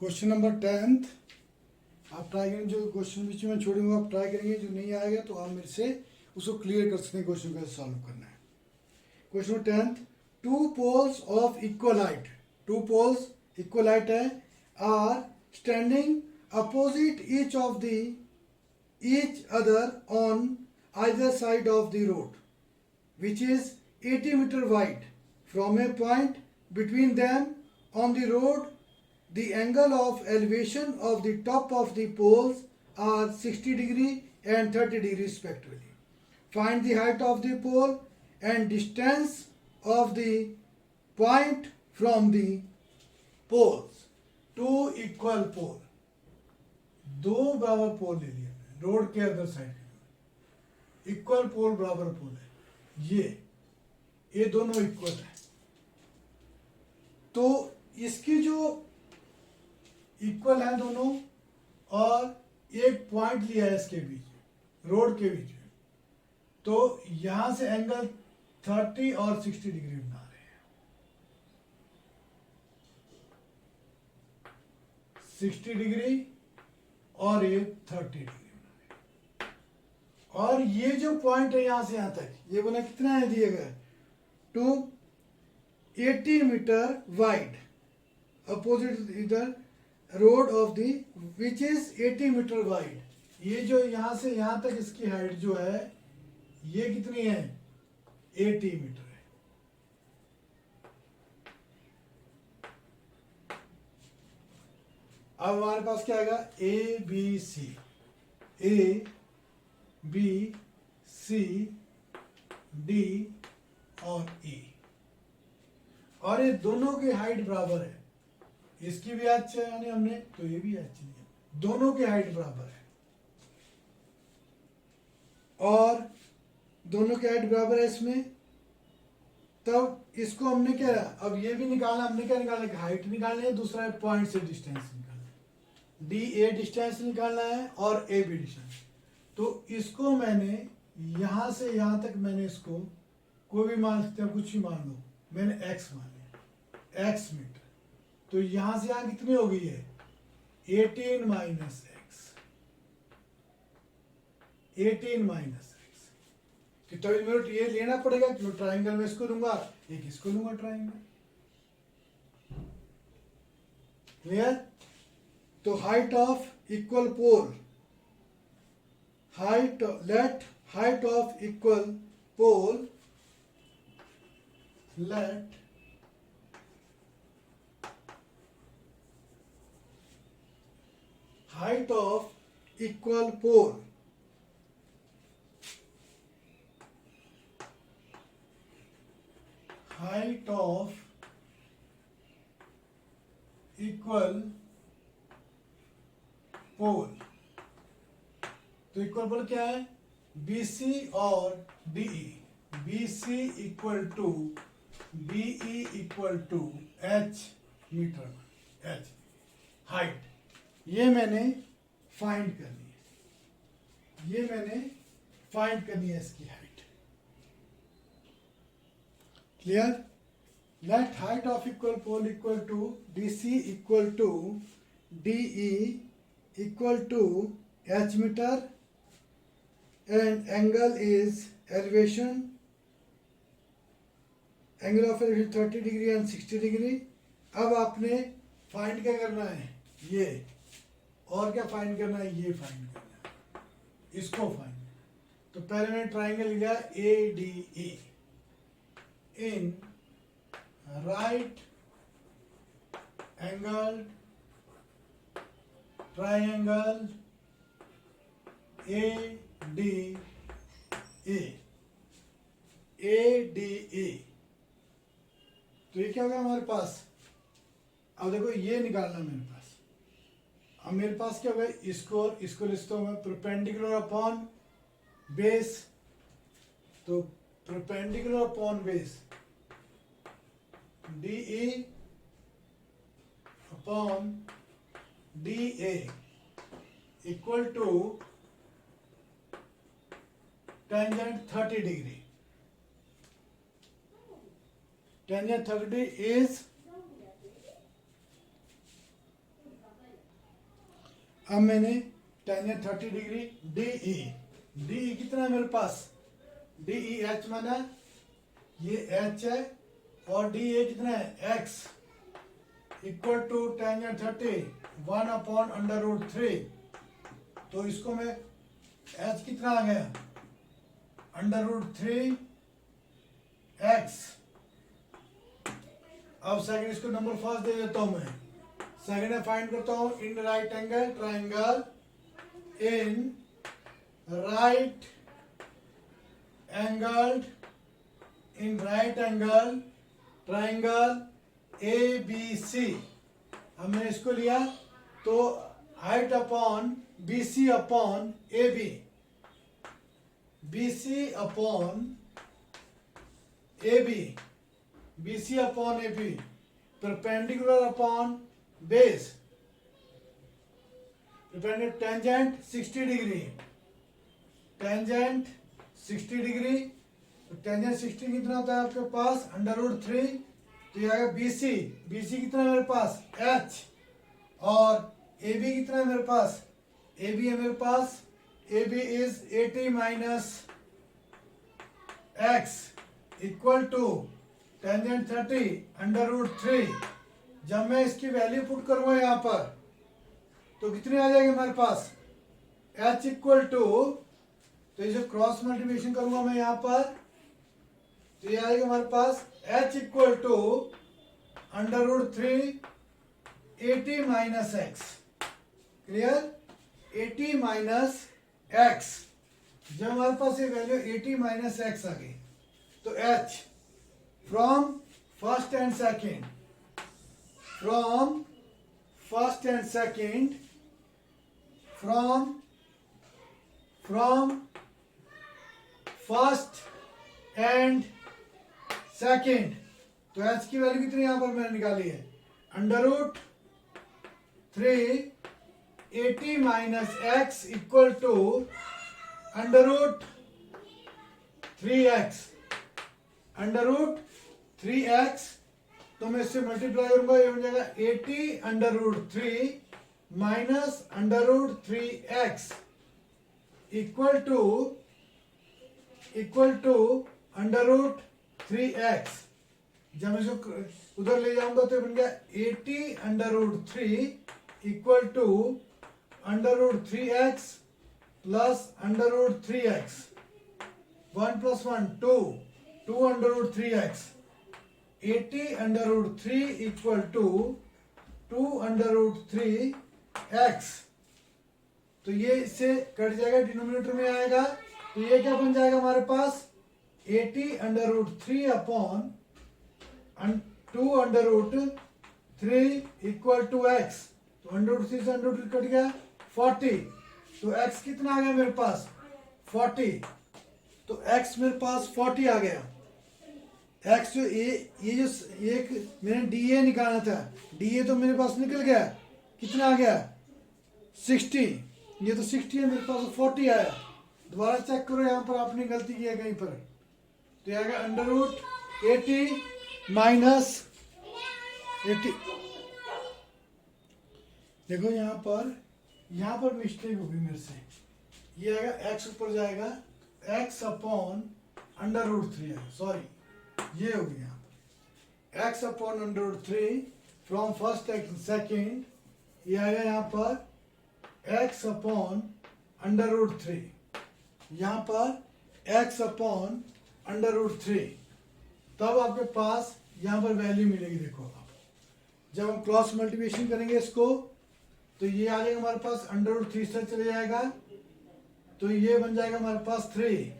Question number 10th आप try करेंगे। जो क्वेश्चन बीच में छोड़ूंगा आप ट्राई करेंगे, जो नहीं आएगा तो आप मेरे से उसको क्लियर कर सकते हैं। क्वेश्चन कैसे सॉल्व करना है। Question number 10th, two poles of equal height, two poles equal height है, are standing opposite each other on either side of the road which is 80 meter wide. From a point between them on the road, the angle of elevation of the top of the poles are 60 degree and 30 degree respectively. Find the height of the pole and distance of the point from the poles. Two equal pole, दो बराबर पोल ले लिया road के other side के, equal पोल बराबर पोल है, ये दोनों इक्वल है। तो इसकी जो इक्वल है दोनों, और एक पॉइंट लिया है इसके बीच में, रोड के बीच में, तो यहां से एंगल 30 और 60 डिग्री बना रहे हैं। 60 डिग्री और ये 30 डिग्री बना रहे हैं। और ये जो पॉइंट है यहां से यहां तक, ये बना कितना है दिया गया, टू 80 मीटर वाइड अपोजिट इधर road of the which is 80 metre wide. ये जो यहां से यहां तक इसकी हाइट जो है ये कितनी है, 80 मीटर है। अब हमारे पास क्या आएगा, ए बी सी डी और ई, और ये दोनों की हाइट बराबर है। इसकी भी हाइट चाहिए हमने, तो ये भी हाइट चाहिए, दोनों की हाइट बराबर है, और दोनों की हाइट बराबर है इसमें। तब इसको हमने क्या, अब ये भी निकालना, हमने क्या निकालना, हाइट निकालनी है, दूसरा पॉइंट से डिस्टेंस निकालना है, डी ए डिस्टेंस निकालना है और ए बी डिस्टेंस। तो इसको मैंने यहां से यहां तक, मैंने इसको कोई भी मान सकते हैं, कुछ भी मान लो, मैंने एक्स मान लिया, एक्स मीटर। तो यहां से यहां कितनी हो गई है, 18 माइनस एक्स, 18 माइनस एक्स। तो मेरे ये लेना पड़ेगा, क्यों ट्राइंगल में इसको लूंगा, एक इसको लूंगा ट्राइंगल। क्लियर। तो height of equal pole, let height of equal pole, let height of equal pole height of equal pole। तो इक्वल पोल क्या है, BC और DE, BC equal to BE equal to H metre, H height, ये मैंने find करनी है, ये मैंने फाइंड करनी है इसकी height. Clear. Let height of equal pole equal to BC equal to DE equal to H metre and angle is elevation, angle of elevation 30 degree and 60 degree। अब आपने फाइंड क्या करना है, ये, और क्या फाइंड करना है, ये फाइंड करना है, इसको फाइंड। तो पहले मैंने ट्राइंगल लिया ADE, इन right angle triangle ADE, ADE। तो ये क्या होगा हमारे पास, अब देखो ये निकालना मेरे पास, अब मेरे पास क्या होगा, इसको लिखता हूँ मैं परपेंडिकुलर अपॉन बेस। तो perpendicular upon base DE upon DA equal to tangent 30 degree. Tangent 30 is, अब मैंने टेंजेंट 30 डिग्री DE कितना है मेरे पास, DE H माना ये H है और DA कितना है X equal to tangent 30 1 upon under root 3। तो इसको मैं H कितना आ गया अंडर रूट 3 X। अब सेकंड इसको नंबर फर्स्ट दे देता हूं मैं। सेकंड में फाइंड करता हूं in right angle triangle, in right angle, in right angle triangle ABC। हमने इसको लिया तो height upon BC upon AB, BC upon AB, BC upon AB, perpendicular upon base, perpendicular tangent 60 degree, tangent 60 degree. तो tangent 60 कितना होता है आपके पास under root 3। तो ये आएगा BC कितना है मेरे पास H, और AB कितना है मेरे पास, AB है मेरे पास, AB is 80 minus X equal to tangent 30 under root 3। जब मैं इसकी वैल्यू पुट करूंगा यहाँ पर तो कितनी आ जाएगी हमारे पास H इक्वल टू, तो इसे क्रॉस मल्टीप्लिकेशन करूंगा मैं यहाँ पर तो ये आएगा हमारे पास H equal to under root 3 80 minus X। Clear, 80 minus X। जब हमारे पास ये वैल्यू 80 माइनस X आ गई तो H from first and second, from first and second, from first and second. तो H की वैल्यू कितनी यहां पर मैंने निकाली है under root 3 80 minus X equal to under root 3X, under root 3X। तो मैं इससे मल्टीप्लाई करूंगा, ये बन जाएगा 80 under root 3 minus under root 3X equal to under root 3X। जब मैं इसको उधर ले जाऊंगा तो बन गया 80 under root 3 equal to under root 3X plus under root 3X। 1 plus 1 2 under root 3X। 80 under root 3 equal to 2 under root 3X। तो ये इससे कट जाएगा, डिनोमिनेटर में आएगा। तो ये क्या बन जाएगा हमारे पास 80 under root 3 upon 2 under root 3 equal to X। तो अंडर रूट 3 से अंडर रूट कट गया 40। तो X कितना आ गया मेरे पास 40। तो X मेरे पास 40 आ गया। X जो ये जो एक मैंने DA निकालना था, DA तो मेरे पास निकल गया, कितना आ गया 60। ये तो 60 है मेरे पास, 40 आया। दोबारा चेक करो यहाँ पर आपने गलती की है कहीं पर। तो ये आएगा अंडर रूट 80 माइनस 80। देखो यहाँ पर मिस्टेक होगी मेरे से। ये आएगा X ऊपर जाएगा, X अपॉन अंडर रूट 3 है, सॉरी ये होगी यहाँ पर X upon under root 3 from first and second. ये आएगा यहाँ पर X अपॉन अंडर रूट 3, यहाँ पर X अपॉन अंडर रूट 3। तब आपके पास यहाँ पर वैल्यू मिलेगी। देखो आप जब हम क्रॉस मल्टीप्लिकेशन करेंगे इसको तो ये आ जाएगा हमारे पास अंडर रूट 3 से चले जाएगा। तो ये बन जाएगा हमारे पास 3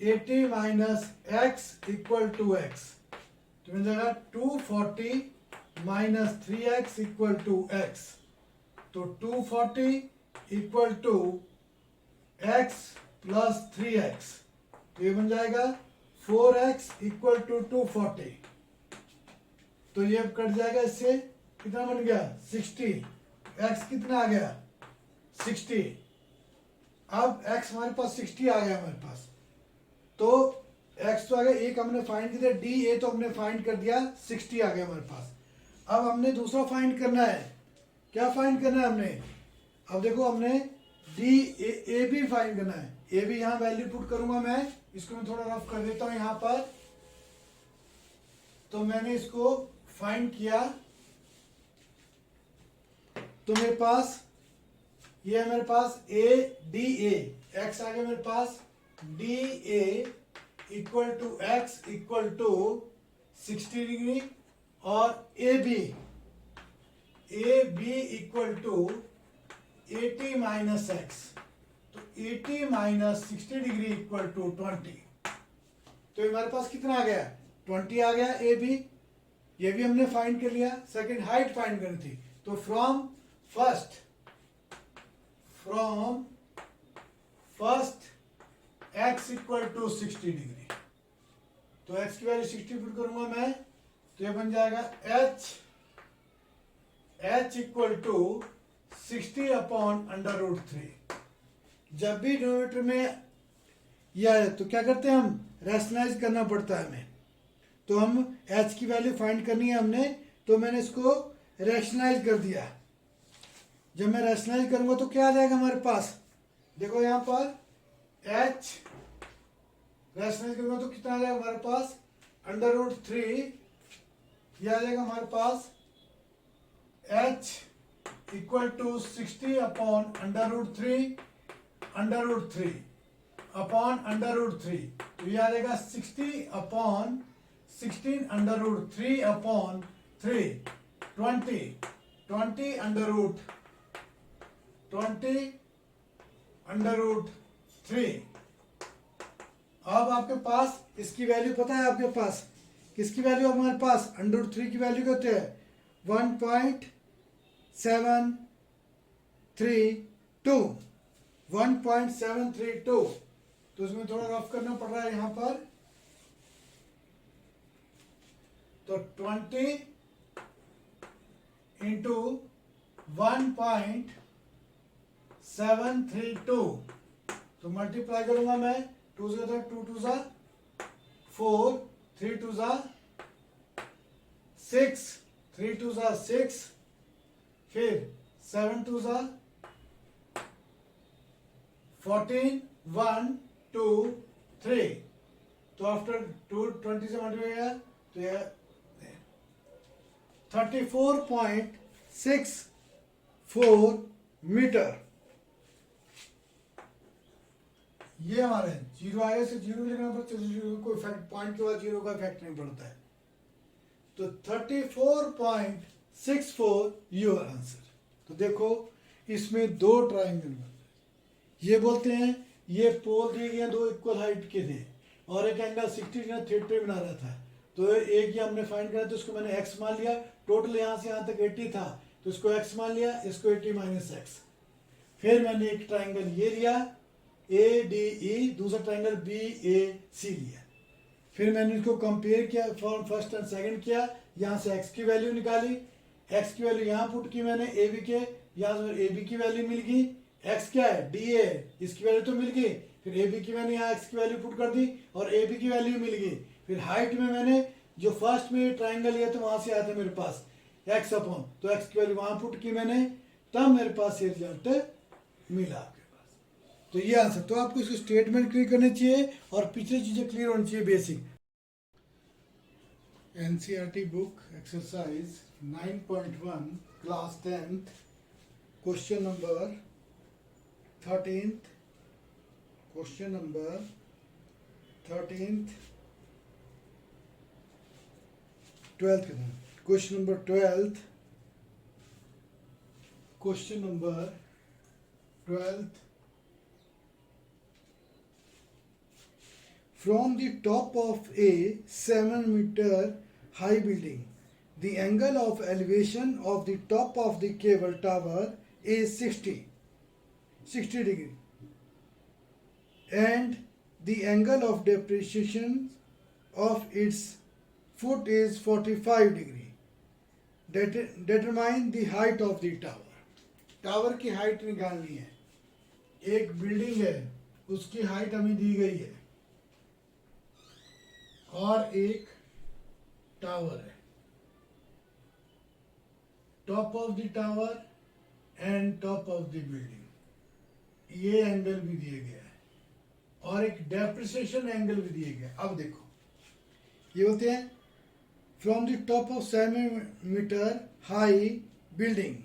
80 minus X equal to X। तो बन जाएगा 240 minus 3X equal to X। तो 240 equal to x plus 3x, तो ये बन जाएगा 4x इक्वल टू 240। तो ये अब कट जाएगा, इससे कितना बन गया 60, x कितना आ गया 60। अब x हमारे पास 60 आ गया हमारे पास, तो x तो आ गया, एक हमने फाइंड किया डी ए, तो हमने फाइंड कर दिया 60 आ गया हमारे पास। अब हमने दूसरा फाइंड करना है, क्या फाइंड करना है हमने, अब देखो हमने डी ए भी फाइंड करना है। ए भी यहाँ वैल्यू पुट करूंगा मैं, इसको मैं थोड़ा रफ कर देता हूँ यहाँ पर। तो मैंने इसको फाइंड किया, तो मेरे पास ये है, मेरे पास ए डी ए, एक्स आ गया मेरे पास, D A equal to x equal to 60 degree, और A B equal to 80 minus x, तो 80 माइनस 60 डिग्री इक्वल टू 20। तो हमारे पास कितना आ गया 20 आ गया ए बी, ये भी हमने फाइंड कर लिया। सेकंड हाइट फाइंड करनी थी, तो from first x equal to 60 degree, तो x की वैल्यू 60 पुट करूंगा मैं, तो ये बन जाएगा h equal to 60 upon under root 3। जब भी डिनोमिनेटर में यह है तो क्या करते हैं हम, रैशनलाइज करना पड़ता है हमें। तो हम h की वैल्यू फाइंड करनी है हमने, तो मैंने इसको रैशनलाइज कर दिया। जब मैं रैशनलाइज करूंगा तो क्या आ जाएगा हमारे पास, देखो यहाँ पर h रैशनलाइज करूंगा तो कितना आ जाएगा हमारे पास, अंडर रूट 3, यह आ जाएगा हमारे पास h equal to 60 upon under root 3 upon under root 3, तो यह आ जाएगा 60 upon 16 under root 3 upon 3, 20 under root 3। अब आपके पास इसकी वैल्यू पता है, आपके पास किसकी वैल्यू, हमारे पास अंडर रूट 3 की वैल्यू क्या होती है 1.732, तो इसमें थोड़ा रफ करना पड़ रहा है यहाँ पर। तो 20 इंटू 1.732, तो मल्टीप्लाई करूंगा मैं, 2 से 2 2 सा 4, 3 2 सा 6, 3 2 सा 6, फिर 7 2 सा 14, 1 2 3, तो आफ्टर 20 से मल्टीप्लाई किया तो यह 34.64 मीटर। ये हमारे जीरो आए से जीरो लिखना पड़ता है, जीरो कोई इफेक्ट, पॉइंट के बाद जीरो का इफेक्ट नहीं पड़ता है। तो 34.64 योर आंसर। तो देखो इसमें दो ट्राइंगल बनते हैं, ये बोलते हैं ये पोल दिए गए दो इक्वल हाइट के थे और एक एंगल 60 थीटा बना रहा था। तो एक ये हमने फाइंड करा, तो इसको मैंने x मान लिया, टोटल यहाँ से यहाँ तक 80 था तो इसको x मान लिया, इसको 80 माइनस एक्स। फिर मैंने एक ट्राइंगल ये लिया ADE, दूसरा ट्राइंगल BAC लिया। फिर मैंने इसको कंपेयर किया, फॉर्म फर्स्ट एंड सेकंड किया, यहाँ से x की वैल्यू निकाली, x की वैल्यू यहाँ पुट की मैंने AB के, यहाँ से AB की वैल्यू मिल गई, x क्या है DA, इसकी वैल्यू तो मिल गई, फिर AB की मैंने यहाँ x की वैल्यू पुट कर दी और AB की वैल्यू मिल गई। फिर हाइट में मैंने जो फर्स्ट में ट्राइंगल लिया तो वहां से आया था मेरे पास x अपॉन, तो x की वैल्यू वहां पुट की मैंने, तब मेरे पास ये रिजल्ट मिला आपके पास। तो ये आंसर, तो आपको इसको स्टेटमेंट क्लियर करने चाहिए और पिछली चीजें क्लियर होनी चाहिए basic. NCERT book exercise 9.1 class 10th question number 13th, question number 13th 12th के दिन, question number 12th, question number 12th, from the top of a 7-meter high building, the angle of elevation of the top of the cable tower is 60 degree, and the angle of depreciation of its foot is 45 degree. Determine the height of the tower. Tower की height निकालनी है. एक building है, उसकी height हमें दी गई है, और एक टावर है. Top of the tower and top of the building, ये एंगल भी दिया गया है, और एक डेप्रिसिएशन एंगल भी दिया गया है. अब देखो, ये बोलते हैं from the top of 7 metre high building,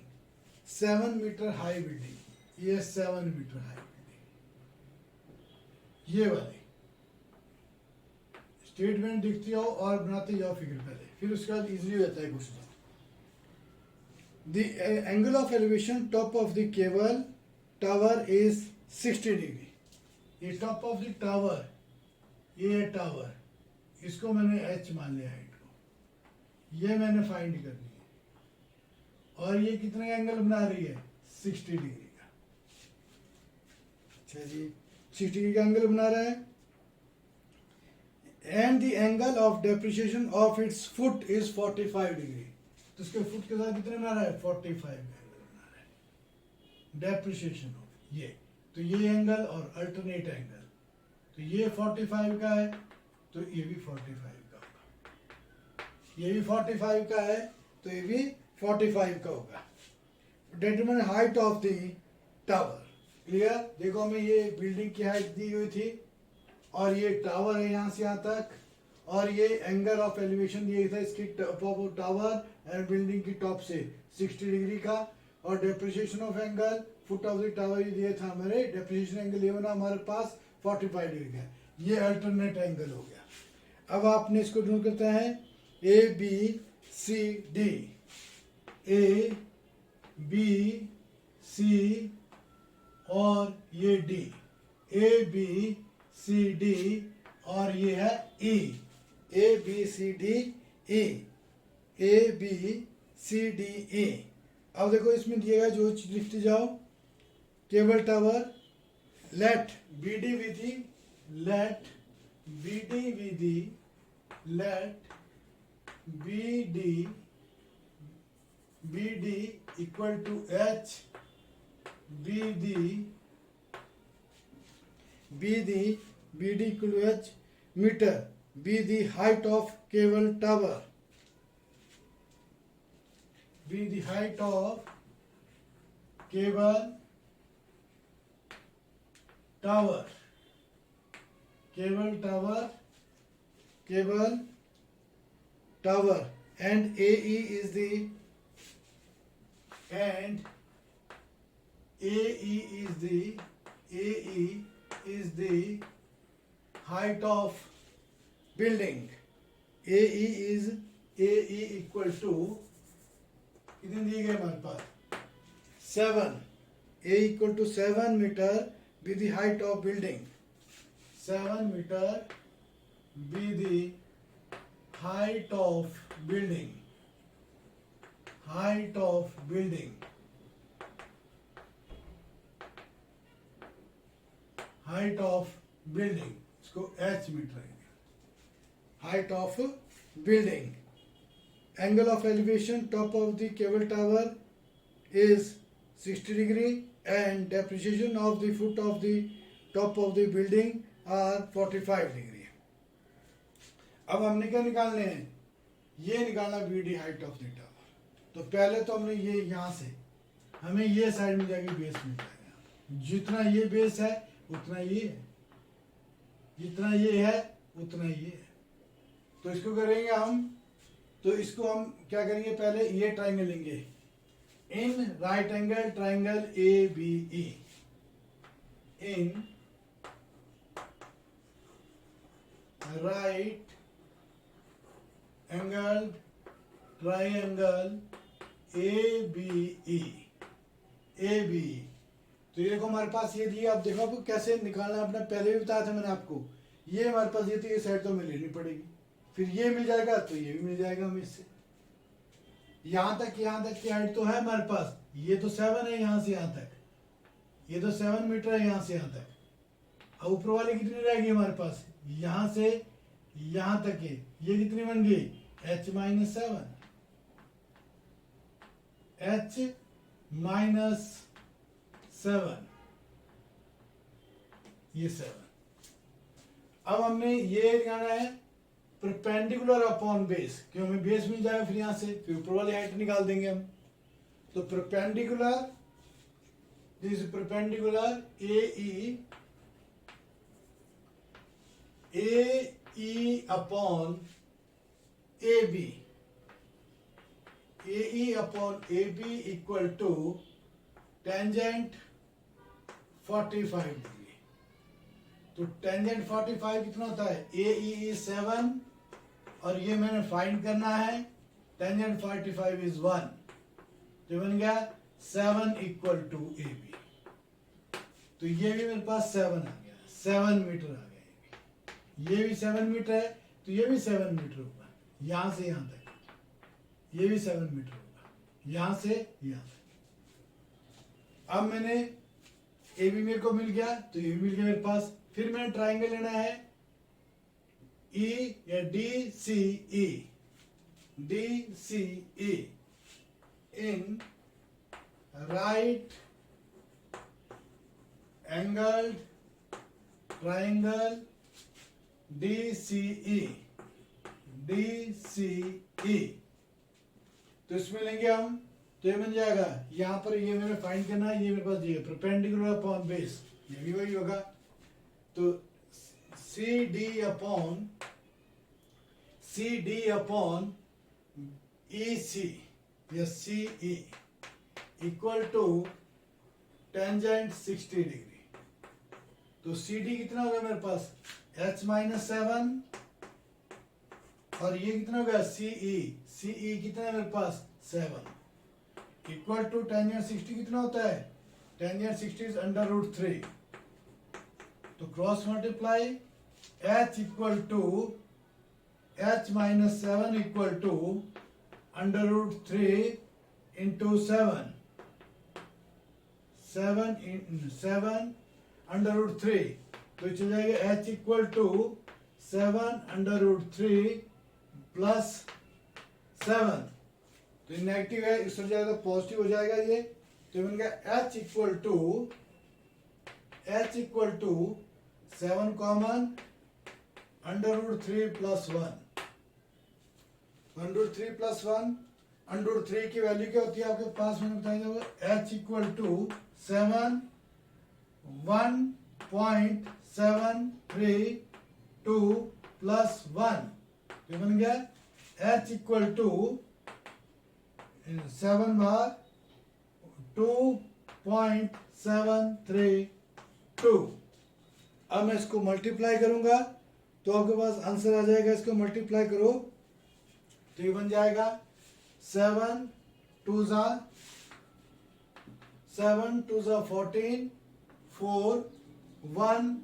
7 metre high building, ये 7 मीटर हाई बिल्डिंग, ये वाली स्टेटमेंट दिखती हो और बनाते जाओ फिगर पहले, फिर उसके बाद इजीली हो जाता है question. The angle of elevation top of the cable tower is 60 degree. ये टॉप ऑफ द टावर, ये है टावर, इसको मैंने एच मान लिया हाइट को, ये मैंने फाइंड करनी है, और ये कितने एंगल बना रही है? 60 डिग्री का. अच्छा जी, 60 डिग्री का एंगल बना रहा है. And the angle of depreciation of its foot is 45 degree. तो इसके फुट के साथ कितने बना रहा है? 45 एंगल बना रहा है. डेप्रिसिएशन ऑफ ये, तो ये एंगल और अल्टरनेट एंगल, तो ये 45 का है, तो ये भी 45 का होगा. ये भी 45 का है, तो ये भी 45 का होगा. Determine height of the tower. Clear? देखो, हमें ये बिल्डिंग की हाइट दी हुई थी, और ये टावर है यहाँ से यहाँ तक, और ये एंगल ऑफ एलिवेशन दिया था इसकी top of tower and building की टॉप से 60 डिग्री का, और depreciation of angle foot of the tower ये दिया था हमारे. डेप्रिसिएशन एंगल ये बना हमारे पास 45 डिग्री का. ये अल्टरनेट एंगल हो गया. अब आपने इसको ढूंढ करते हैं A B C D, A B C और ये D, A B C D, और ये है ई, A B C D E, A B C D E. अब देखो, इसमें दिएगा जो चीज लिखते जाओ. Cable tower, late B D Vidhi, late B D Vidhi, late B D equal to H, B D equal to H metre, be the height of cable tower, be the height of cable tower, cable tower, and AE is the height of building. AE equal to कितने दिए गए हमारे पास? 7. A equal to 7 meter be the height of building. 7 meter be the height of building. Height of building. Height of building. इसको H metre है. Height of building. Angle of elevation top of the cable tower is 60 degree and depreciation of the foot of the top of the building are 45 degree. अब हमने क्या निकालने हैं? ये निकालना BD height of the tower. तो पहले तो हमने ये यहाँ से हमें ये साइड मिल जाएगी, बेस मिल जाएगा. जितना ये बेस है उतना ये है, जितना ये है उतना ये है. तो इसको करेंगे हम, तो इसको हम क्या करेंगे? पहले ये ट्राइंगल लेंगे, इन राइट एंगल ट्राइंगल ABE, इन राइट एंगल ट्राइंगल ABE. तो ये देखो हमारे पास ये दिया. अब देखो आपको कैसे निकालना है, अपना पहले भी बताया था मैंने आपको. ये हमारे पास ये साइड तो हमें लेनी पड़ेगी, फिर ये मिल जाएगा तो ये भी मिल जाएगा हमें इससे. यहाँ तक की हाइट तो है हमारे पास, ये तो 7 है यहाँ से यहाँ तक, ये तो 7 मीटर है यहाँ से यहाँ तक। अब ऊपर वाली कितनी रहेगी हमारे पास, यहाँ से यहाँ तक है, ये कितनी बन गई h-7, h-7, ये 7। अब हमने ये लगाना है परपेंडिकुलर अपॉन बेस, क्यों हमें बेस मिल जाएगा फिर यहाँ से, फिर ऊपर वाली हाइट निकाल देंगे हम। तो perpendicular, this perpendicular AE upon AB, AE upon AB equal to tangent 45 degree. तो टेंजेंट 45 कितना होता है, AE is 7 और ये मैंने फाइंड करना है, टेंजेंट 45 is 1, तो बन गया 7 इक्वल टू AB। तो ये भी मेरे पास 7 आ गया, 7 मीटर आ गया। ये भी 7 मीटर है तो ये भी 7 मीटर होगा, यहां से यहां तक ये भी 7 मीटर होगा, यहां से यहां तक। अब मैंने ए बी मेरे को मिल गया, तो ये भी मिल गया मेरे पास। फिर मैंने ट्राइंगल लेना है ई या DCE, DCE इन right angled triangle DCE, DCE। तो इसमें लेंगे हम, तो ये बन जाएगा, यहां पर ये मैंने फाइंड करना है, ये मेरे पास ये परपेंडिकुलर अपॉन बेस, ये भी वही होगा। तो CD अपॉन EC या CE equal to tangent 60 degree. तो CD कितना होगा मेरे पास h-7 और ये कितना होगा CE कितना है मेरे पास 7 इक्वल टू टेंजेंट 60 कितना होता है, टेंजेंट 60 इज √3। तो cross multiply h equal to h-7 equal to √3 into 7 √3, तो चल जाएगा h इक्वल टू 7 √3 प्लस 7, तो नेगेटिव है, इस जाएगा तो पॉजिटिव हो जाएगा ये। तो बन गया h equal to 7 common √3 plus 1, √3 plus 1, √3 की वैल्यू क्या होती है आपके पास, मैंने बताया h इक्वल टू 7 1.732 प्लस 1, तो बन गया h इक्वल टू 7 बार 2.732। अब मैं इसको मल्टीप्लाई करूंगा तो आपके पास आंसर आ जाएगा, इसको मल्टीप्लाई करो तो ये बन जाएगा 7 2 14, 4 1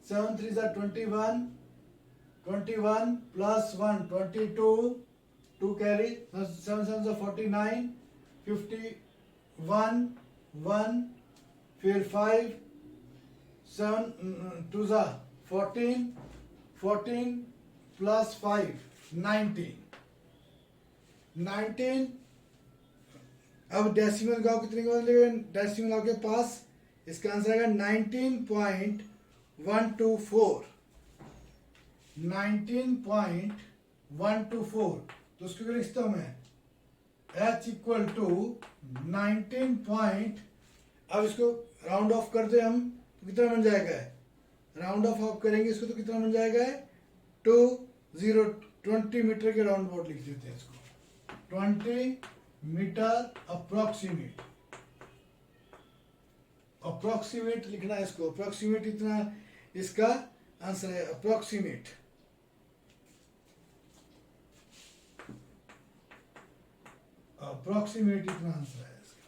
7 3 21, 21 प्लस 1 22, 2 कैरी 7 7 49, 51 1, फिर 5 7 2 14, 14 प्लस 5 19। अब डेसिमल गाँव कितने के बदले, डेसिमल आपके पास, इसका आंसर आएगा 19.124, 19.124। तो उसको क्या लिखता हूं मैं, h इक्वल टू 19 अब इसको राउंड ऑफ कर दे हम तो कितना बन जाएगा, राउंड ऑफ करेंगे इसको तो कितना बन जाएगा 20 मीटर के राउंड अबाउट लिख देते हैं इसको, 20 मीटर अप्रोक्सीमेट लिखना है इसको, अप्रोक्सीमेट इतना इसका आंसर है, अप्रोक्सीमेट इतना आंसर है इसका।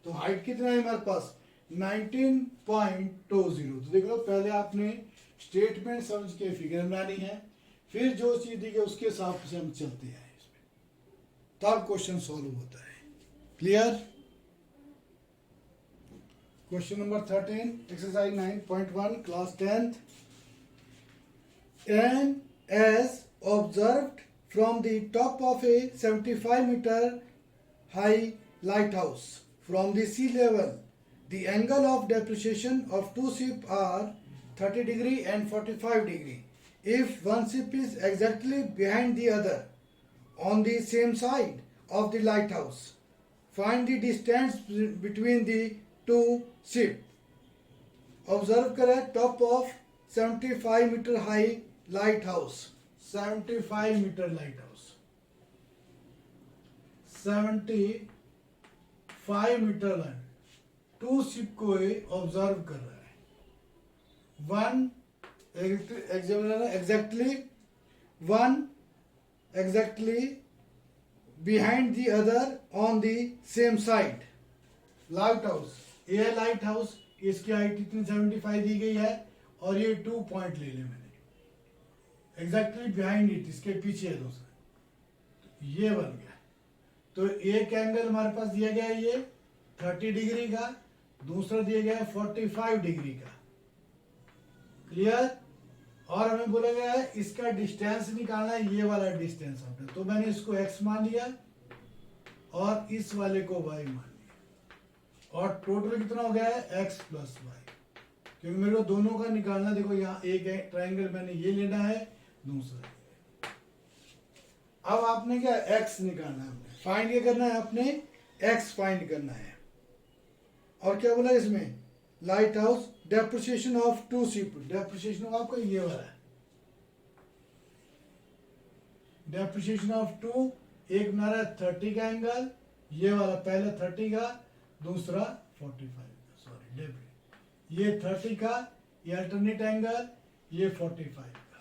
तो हाइट कितना है हमारे पास 19.20। तो देख लो, पहले आपने स्टेटमेंट समझ के फिगर बनानी है, फिर जो चीज दी गई उसके हिसाब से हम चलते हैं इसमें। तब क्वेश्चन सॉल्व होता है। Clear? Question number 13, exercise 9.1, class 10th. And as observed from the top of a 75-meter high lighthouse from the sea level, the angle of depreciation of two ships are 30 degree and 45 degree. If one ship is exactly behind the other on the same side of the lighthouse, find the distance between the two ships. Observe करें top of 75 metre high lighthouse, 75 metre lighthouse, 75 metre line, two ship को observe कर रहा है। One exactly behind the other on the same side. Lighthouse, ये lighthouse, इसकी height इतनी 75 दी गई है और ये 2 पॉइंट ले ले मैंने एग्जैक्टली बिहाइंड इट, इसके पीछे है दूसरा, तो ये बन गया। तो एक एंगल हमारे पास दिया गया है ये 30 डिग्री का, दूसरा दिया गया है 45 डिग्री का। क्लियर? और हमें बोला गया है इसका डिस्टेंस निकालना है, ये वाला डिस्टेंस आपने, तो मैंने इसको x मान लिया और इस वाले को y मान लिया, और टोटल कितना हो गया है x प्लस वाई, क्योंकि मेरे को दोनों का निकालना। देखो यहाँ एक ट्रायंगल मैंने ये लेना है, दूसरा। अब आपने क्या x निकालना है, आपने फाइंड क्या करना है, आपने x फाइंड करना है। और क्या बोला इसमें, lighthouse depreciation of to ship, depreciation आपका ये वाला है, डेप्रिसिएशन ऑफ टू, एक बना रहा है 30 का एंगल, ये वाला पहले 30 का, दूसरा 45, सॉरी डेब्री, ये 30 का, ये अल्टरनेट एंगल, ये 45 का,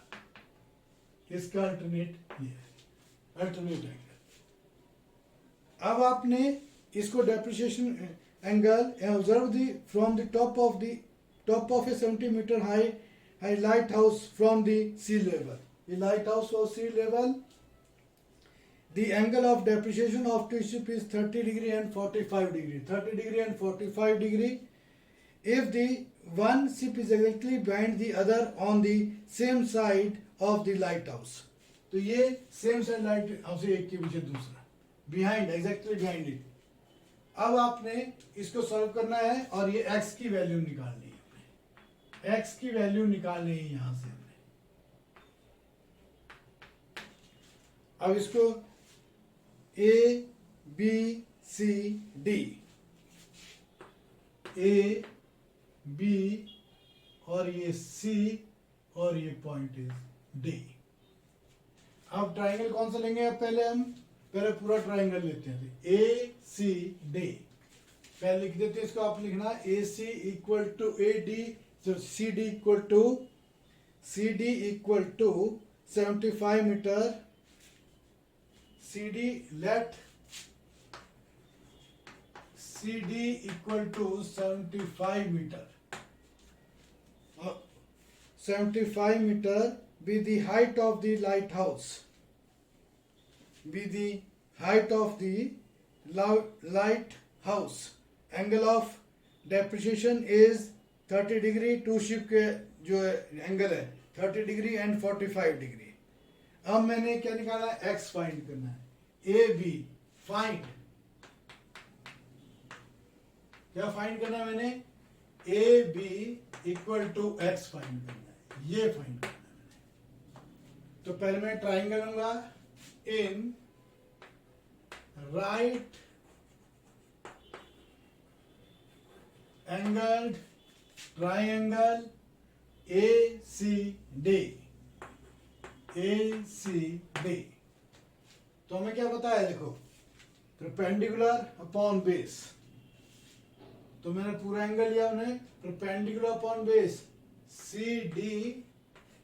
इसका अल्टरनेट ये अल्टरनेट एंगल। अब आपने इसको depreciation angle observed from the top of a 70 metre high lighthouse from the sea level. ये लाइट हाउस और sea level, the angle of depreciation of two ship is 30 degree and 45 degree, 30 degree and 45 degree. If the one ship is exactly behind the other on the same side of the lighthouse, तो ये same side light house एक के पीछे दूसरा, behind, exactly behind it. अब आपने इसको solve करना है और ये x की वैल्यू निकालनी है, आपने x की वैल्यू निकालनी है यहां से हमने। अब इसको A B C D, A B और ये C और ये पॉइंट इज D। अब ट्राइंगल कौन सा लेंगे, अब पहले पूरा ट्राइंगल लेते हैं, A C D पहले लिख देते हैं इसको। आप लिखना AC equal to AD, so CD equal to 75 metre, CD let CD equal to 75 meter. 75 meter be the height of the lighthouse. Be the height of the lighthouse. Angle of depreciation is 30 degree. To ship के जो angle है 30 degree and 45 degree. अब मैंने क्या निकाला, x find करना है। A B find, क्या फाइंड करना है मैंने, A B equal to x find करना है, ये फाइंड करना है मैंने। तो पहले मैं ट्राइंगल लूंगा, in right angled triangle A C D, ACD। तो हमें क्या बताया, देखो परपेंडिकुलर अपॉन बेस, तो मैंने पूरा एंगल लिया उन्हें, perpendicular upon base CD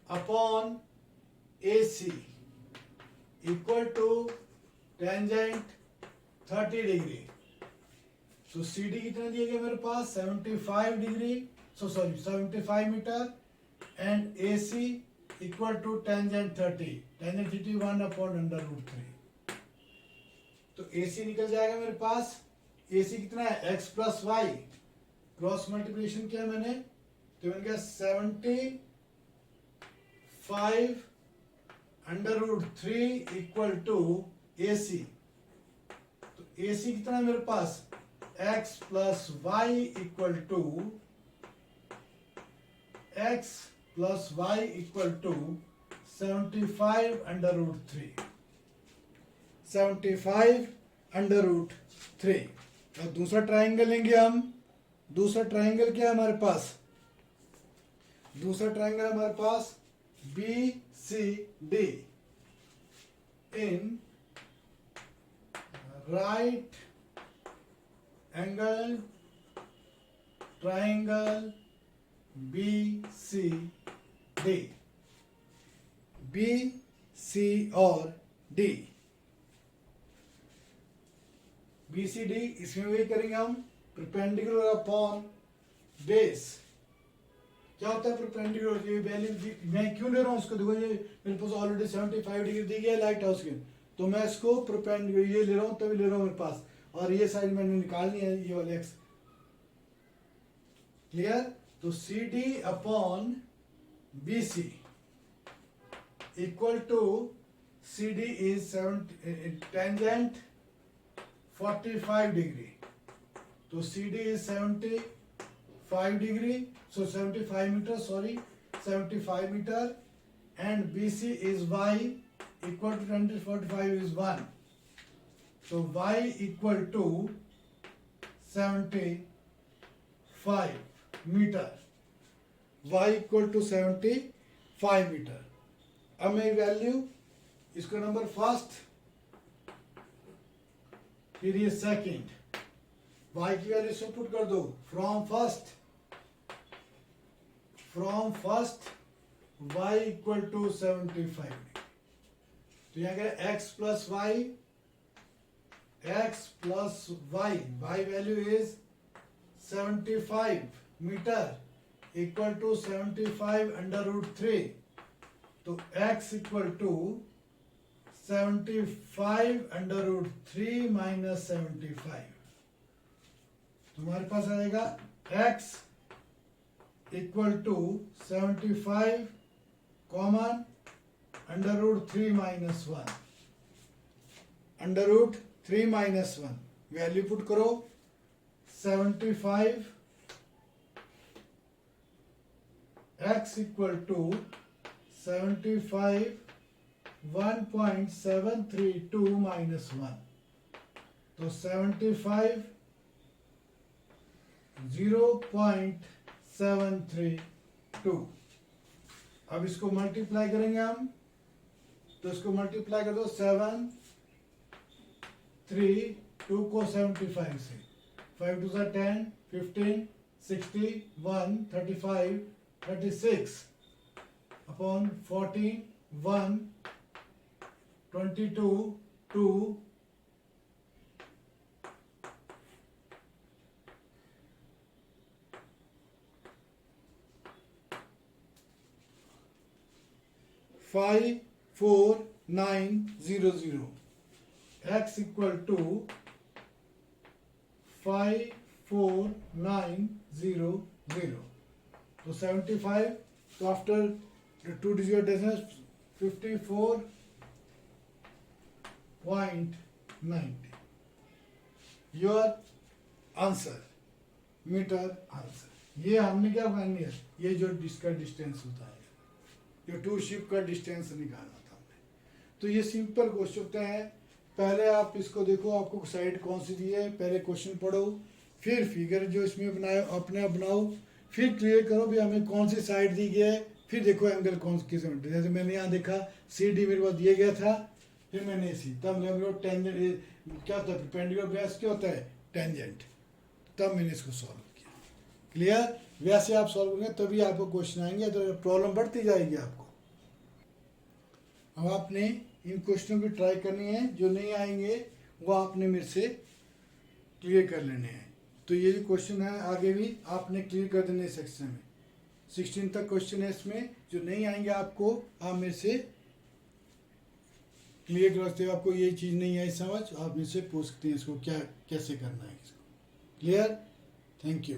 upon AC equal to tangent 30 degree. तो CD कितना दिया गया मेरे पास, 75 degree, 75 metre, and AC equal to tangent 30, tangent 1 upon under root 3। तो AC निकल जाएगा मेरे पास। AC कितना है, x plus y, cross multiplication किया मैंने तो बन गया 75 under root 3 equal to AC। तो AC कितना है मेरे पास, x plus y equal to x plus y equal to 75 under root 3। 75 under root 3। और दूसरा ट्राइंगल लेंगे हम। दूसरा ट्राइंगल क्या है हमारे पास, दूसरा ट्राइंगल हमारे पास BCD in right angle triangle BCD। B, C और D। BCD इसमें वही करेंगे हम, परपेंडिकुलर अपॉन बेस। क्या होता है परपेंडिकुलर, ये वैल्यू मैं क्यों ले रहा हूँ उसको, देखो ये मेरे पास ऑलरेडी 75 डिग्री दी गई है लाइट हाउस की, तो मैं इसको परपेंडिकुलर ये ले रहा हूँ, तभी ले रहा हूँ मेरे पास, और ये साइड मैंने निकालनी है, ये वाले एक्स। क्लियर। तो CD upon BC equal to CD is tangent 45 degree, तो CD is 75 degree, so 75 meter, sorry, 75 meter, and BC is y equal to 45 is 1, so y equal to 75 meter, y equal to 75 metre. अब मैं value इसको number first, फिर ये second, y की value इसमें put कर दो, from first y equal to 75, तो यहाँ क्या x plus y value is 75 metre equal to 75 under root 3, तो x equal to 75 under root 3 minus 75, तुम्हारे पास आएगा x equal to 75 common under root 3 minus 1, under root 3 minus 1 value put करो 75 x equal to 75 1.732 minus 1, तो 75 0.732। अब इसको multiply करेंगे हम, तो इसको मल्टीप्लाई कर दो 7 3 2 को 75 से, 5 2 10 15 60 1 35 36 अपॉन 14 1 22 2 54900। x इक्वल टू 54900, तो 75, तो after two digit distance 54.90, your answer, metre answer. ये हमने क्या करनी है, ये जो इसका डिस्टेंस होता है, ये टू शिप का डिस्टेंस निकालना था हमने। तो ये सिंपल क्वेश्चन होता है। पहले आप इसको देखो, आपको साइड कौन सी दी है, पहले क्वेश्चन पढ़ो, फिर फिगर जो इसमें बनाए अपने आप बनाओ, फिर क्लियर करो भी हमें कौन सी साइड दी गई है, फिर देखो एंगल कौन किस, जैसे मैंने यहाँ देखा CD मेरे पास दिया गया था, फिर मैंने AC, तब मेरे टेंजेंट क्या होता है, परपेंडिकुलर बेस क्या होता है, टेंजेंट, तब मैंने इसको सॉल्व किया। क्लियर। वैसे आप सॉल्व करेंगे तभी आपको क्वेश्चन आएंगे, तो प्रॉब्लम बढ़ती जाएगी आपको। अब आपने इन क्वेश्चनों की ट्राई करनी है, जो नहीं आएंगे वो आपने मेरे से क्लियर कर लेने हैं। तो ये जो क्वेश्चन है आगे भी आपने क्लियर कर देने सेक्शन में, 16 तक क्वेश्चन है इसमें, जो नहीं आएंगे आपको आप मेरे से क्लियर करते हो, आपको ये चीज़ नहीं आई समझ, आप मुझसे पूछ सकते हैं इसको क्या कैसे करना है इसको। क्लियर? Thank you.